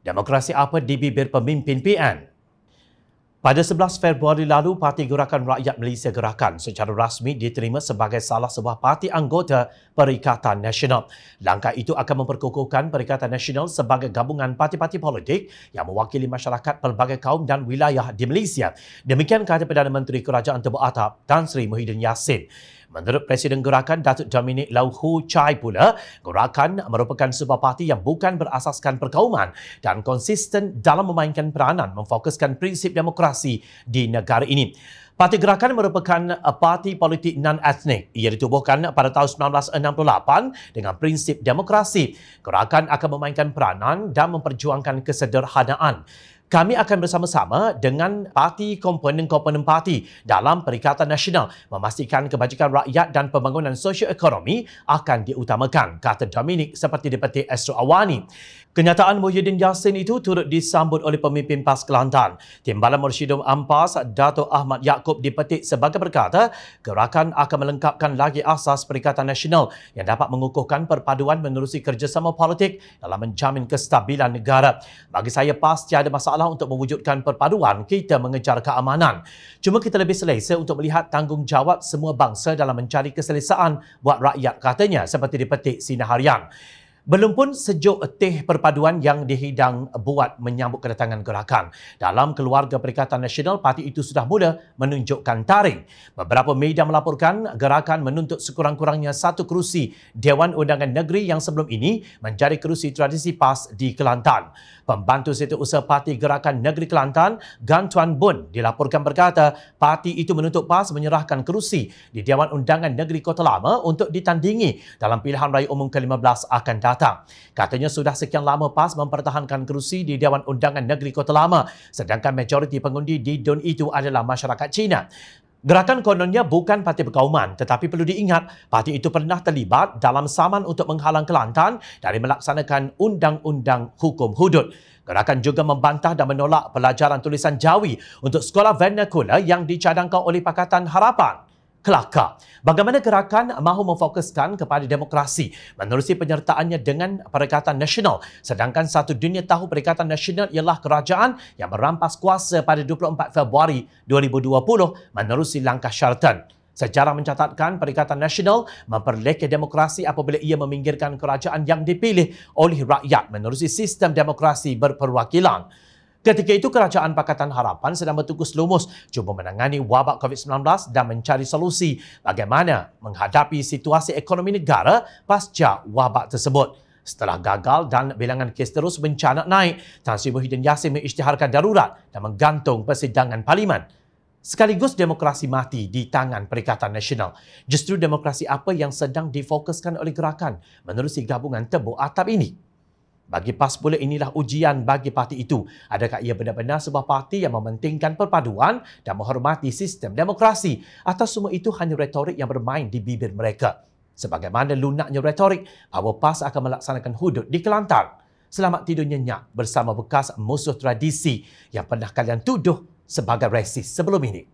Demokrasi apa di bibir pemimpin PN? Pada 11 Februari lalu, Parti Gerakan Rakyat Malaysia Gerakan secara rasmi diterima sebagai salah sebuah parti anggota Perikatan Nasional. Langkah itu akan memperkukuhkan Perikatan Nasional sebagai gabungan parti-parti politik yang mewakili masyarakat pelbagai kaum dan wilayah di Malaysia. Demikian kata Perdana Menteri Kerajaan Tebuk Atap, Tan Sri Muhyiddin Yassin. Menurut Presiden Gerakan Datuk Dominic Lau Hu Chai pula, Gerakan merupakan sebuah parti yang bukan berasaskan perkauman dan konsisten dalam memainkan peranan memfokuskan prinsip demokrasi di negara ini. Parti Gerakan merupakan parti politik non-etnik. Ia ditubuhkan pada tahun 1968 dengan prinsip demokrasi. Gerakan akan memainkan peranan dan memperjuangkan kesederhanaan. Kami akan bersama-sama dengan parti komponen-komponen parti dalam Perikatan Nasional memastikan kebajikan rakyat dan pembangunan sosioekonomi akan diutamakan, kata Dominic seperti dipetik Astro Awani. Kenyataan Muhyiddin Yassin itu turut disambut oleh pemimpin PAS Kelantan. Timbalan Mursyidum Ampas, Dato' Ahmad Yaakob dipetik sebagai berkata, Gerakan akan melengkapkan lagi asas Perikatan Nasional yang dapat mengukuhkan perpaduan menerusi kerjasama politik dalam menjamin kestabilan negara. Bagi saya, PAS tiada masalah untuk mewujudkan perpaduan, kita mengejar keamanan. Cuma kita lebih selesa untuk melihat tanggungjawab semua bangsa dalam mencari keselesaan buat rakyat, katanya, seperti dipetik Sinar Harian. Belum pun sejuk teh perpaduan yang dihidang buat menyambut kedatangan Gerakan. Dalam keluarga Perikatan Nasional, parti itu sudah mula menunjukkan taring. Beberapa media melaporkan Gerakan menuntut sekurang-kurangnya 1 kerusi Dewan Undangan Negeri yang sebelum ini menjadi kerusi tradisi PAS di Kelantan. Pembantu Setiausaha Parti Gerakan Negeri Kelantan, Gan Tuan Bun, dilaporkan berkata parti itu menuntut PAS menyerahkan kerusi di Dewan Undangan Negeri Kota Lama untuk ditandingi dalam pilihan raya umum ke-15 akan datang. Katanya sudah sekian lama PAS mempertahankan kerusi di Dewan Undangan Negeri Kota Lama, sedangkan majoriti pengundi di DUN itu adalah masyarakat Cina. Gerakan kononnya bukan parti perkauman, tetapi perlu diingat parti itu pernah terlibat dalam saman untuk menghalang Kelantan dari melaksanakan Undang-Undang Hukum Hudud. Gerakan juga membantah dan menolak pelajaran tulisan Jawi untuk sekolah vernakular yang dicadangkan oleh Pakatan Harapan. Kelakar. Bagaimana Gerakan mahu memfokuskan kepada demokrasi menerusi penyertaannya dengan Perikatan Nasional, sedangkan satu dunia tahu Perikatan Nasional ialah kerajaan yang merampas kuasa pada 24 Februari 2020 menerusi langkah Sheraton. Sejarah mencatatkan Perikatan Nasional memperlekeh demokrasi apabila ia meminggirkan kerajaan yang dipilih oleh rakyat menerusi sistem demokrasi berperwakilan. Ketika itu, Kerajaan Pakatan Harapan sedang bertugas lumus cuba menangani wabak COVID-19 dan mencari solusi bagaimana menghadapi situasi ekonomi negara pasca wabak tersebut. Setelah gagal dan bilangan kes terus mencanak naik, Tan Sri Muhyiddin Yassin mengisytiharkan darurat dan menggantung persidangan Parlimen. Sekaligus demokrasi mati di tangan Perikatan Nasional. Justru demokrasi apa yang sedang difokuskan oleh Gerakan menerusi gabungan Tebuk Atap ini? Bagi PAS pula inilah ujian bagi parti itu. Adakah ia benar-benar sebuah parti yang mementingkan perpaduan dan menghormati sistem demokrasi atau semua itu hanya retorik yang bermain di bibir mereka? Sebagaimana lunaknya retorik bahawa PAS akan melaksanakan hudud di Kelantan. Selamat tidur nyenyak bersama bekas musuh tradisi yang pernah kalian tuduh sebagai resis sebelum ini.